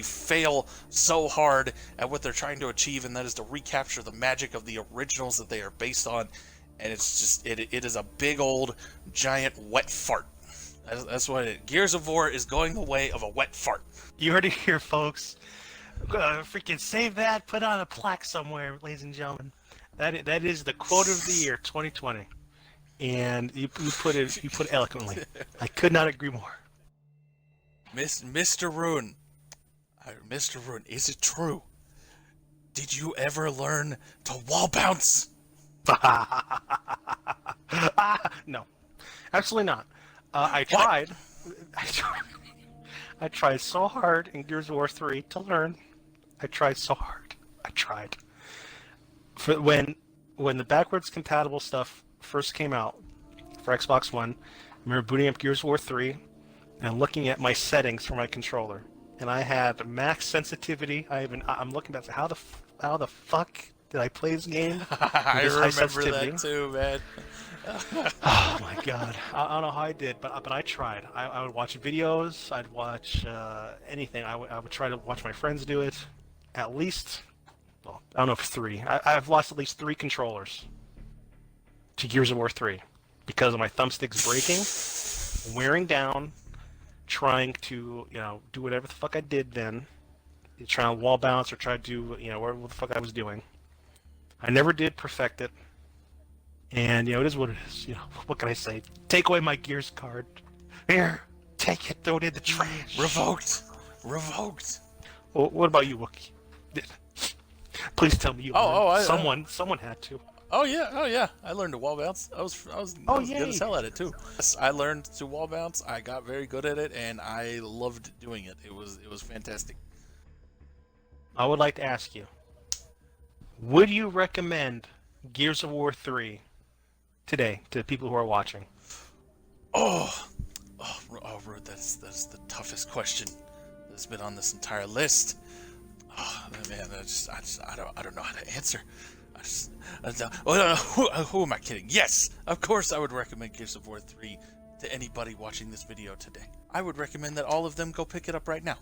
fail so hard at what they're trying to achieve, and that is to recapture the magic of the originals that they are based on. And it's just, it is a big old giant wet fart. That's what it is. Gears of War is going the way of a wet fart. You heard it here, folks. Freaking save that, put on a plaque somewhere, ladies and gentlemen. That is the quote of the year, 2020. And you put it eloquently. I could not agree more. Mr. Rune. Mr. Rune, is it true? Did you ever learn to wall bounce? No, absolutely not. I tried. I tried so hard in Gears of War 3 to learn. I tried so hard. I tried. For when the backwards compatible stuff first came out for Xbox One, I remember booting up Gears of War 3 and looking at my settings for my controller. And I had max sensitivity. I'm looking back. How the fuck did I play this game? I remember that too, man. Oh my god! I don't know how I did, but I tried. I would watch videos. I'd watch anything. I would try to watch my friends do it. At least, well, I don't know if 3. I've lost at least 3 controllers to Gears of War 3 because of my thumbsticks breaking, wearing down. Trying to, do whatever the fuck I did then. Trying to wall bounce or try to do, whatever the fuck I was doing. I never did perfect it. And, it is what it is. What can I say? Take away my Gears card. Here, take it, throw it in the trash. Revoked. Well, what about you, Wookiee? Please tell me you learned. Someone had to. Oh yeah. I learned to wall bounce. I was good as hell at it too. Yes, I learned to wall bounce. I got very good at it, and I loved doing it. It was fantastic. I would like to ask you, would you recommend Gears of War 3 today to people who are watching? Rude, that's the toughest question that's been on this entire list. Oh man, I don't know how to answer. I don't know. Who am I kidding? Yes, of course I would recommend Gears of War 3 to anybody watching this video today. I would recommend that all of them go pick it up right now.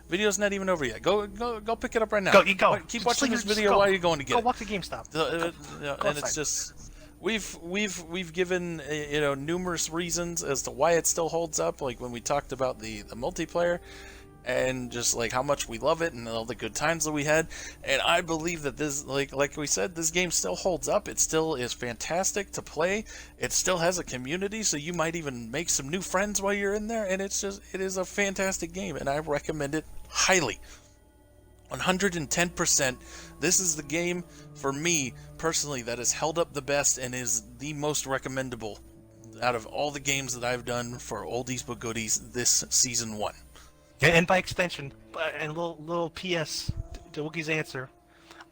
Video's not even over yet. Go pick it up right now. Go. Keep watching this video while you're going to get it. Go walk to GameStop. And it's just we've given numerous reasons as to why it still holds up. Like when we talked about the multiplayer, and just like how much we love it and all the good times that we had. And I believe that this, like we said, this game still holds up. It still is fantastic to play. It still has a community, so you might even make some new friends while you're in there. And it is a fantastic game, and I recommend it highly. 110%. This is the game for me personally that has held up the best and is the most recommendable out of all the games that I've done for Oldies but Goodies this season 1. And by extension, and little PS to Wookiee's answer.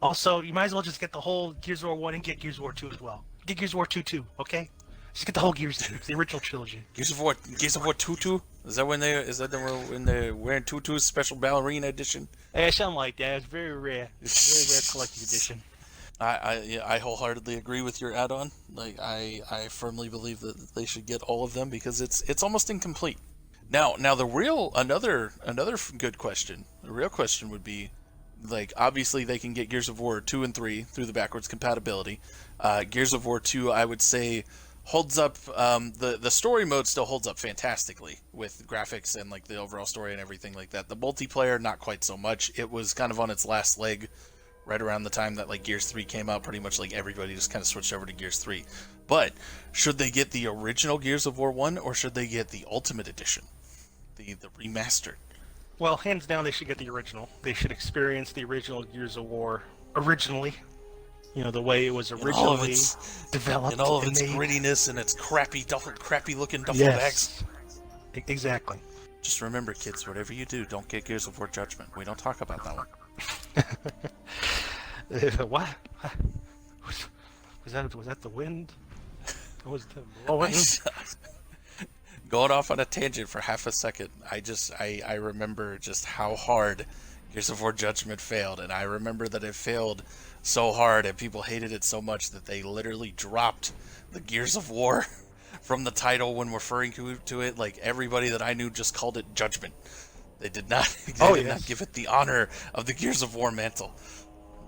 Also, you might as well just get the whole Gears of War 1 and get Gears of War 2 as well. Get Gears of War 2 too, okay? Just get the whole Gears, the original trilogy. Gears of War tutu? Is that when they're wearing tutus, special ballerina edition? Yeah, something like that. It's very rare. It's very rare collector's edition. I wholeheartedly agree with your add-on. Like I firmly believe that they should get all of them because it's almost incomplete. Now another good question. The real question would be, like, obviously they can get Gears of War 2 and 3 through the backwards compatibility. Gears of War 2, I would say, holds up. The story mode still holds up fantastically with graphics and like the overall story and everything like that. The multiplayer, not quite so much. It was kind of on its last leg right around the time that like Gears 3 came out. Pretty much like everybody just kind of switched over to Gears 3. But should they get the original Gears of War 1 or should they get the Ultimate Edition? The remastered? Well, hands down, they should get the original. They should experience the original Gears of War originally. You know, the way it was originally developed. And all of its grittiness and its crappy looking duffel bags. Exactly. Just remember, kids, whatever you do, don't get Gears of War Judgment. We don't talk about that one. What? Was that the wind? Was the blowing? Going off on a tangent for half a second, I remember just how hard Gears of War Judgment failed, and I remember that it failed so hard and people hated it so much that they literally dropped the Gears of War from the title when referring to it. Like, everybody that I knew just called it Judgment. They did not not give it the honor of the Gears of War mantle.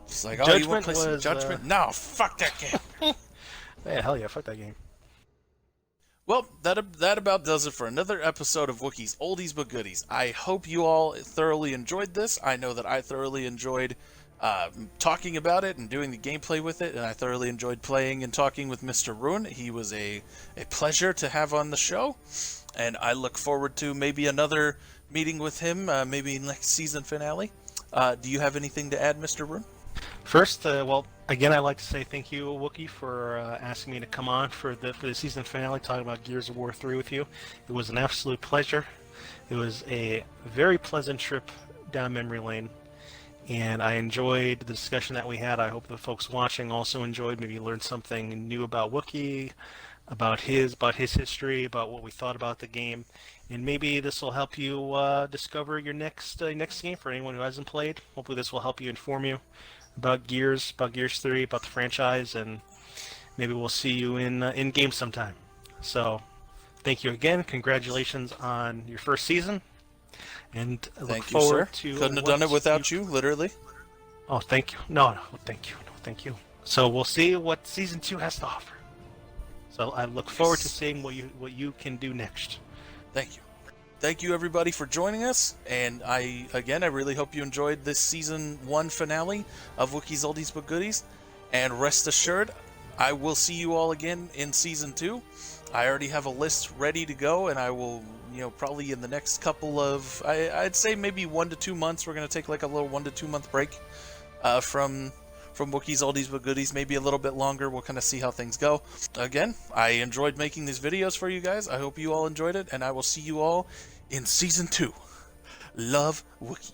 It's like, you want to play some Judgment? No, fuck that game. Yeah, hell yeah, fuck that game. Well, that about does it for another episode of Wookiee's Oldies but Goodies. I hope you all thoroughly enjoyed this. I know that I thoroughly enjoyed talking about it and doing the gameplay with it, and I thoroughly enjoyed playing and talking with Mr. Rune. He was a pleasure to have on the show, and I look forward to maybe another meeting with him, maybe next season finale. Do you have anything to add, Mr. Rune? First, well, again, I'd like to say thank you, Wookiee, for asking me to come on for the season finale, talking about Gears of War 3 with you. It was an absolute pleasure. It was a very pleasant trip down memory lane, and I enjoyed the discussion that we had. I hope the folks watching also enjoyed, maybe learned something new about Wookiee, about his history, about what we thought about the game, and maybe this will help you discover your next game for anyone who hasn't played. Hopefully this will help you, inform you about Gears 3, about the franchise, and maybe we'll see you in game sometime. So, thank you again. Congratulations on your first season, and I look forward to. Couldn't have done it without you, literally. Oh, thank you. No, thank you. So we'll see what season 2 has to offer. So I look forward to seeing what you can do next. Thank you. Thank you, everybody, for joining us, and I really hope you enjoyed this Season 1 finale of Wookiee's Oldies but Goodies, and rest assured, I will see you all again in Season 2. I already have a list ready to go, and I will, probably in the next couple of, I'd say maybe 1 to 2 months, we're going to take like a little 1 to 2 month break from Wookiee's Oldies but Goodies, maybe a little bit longer. We'll kind of see how things go. Again, I enjoyed making these videos for you guys. I hope you all enjoyed it, and I will see you all in Season 2. Love, Wookiee.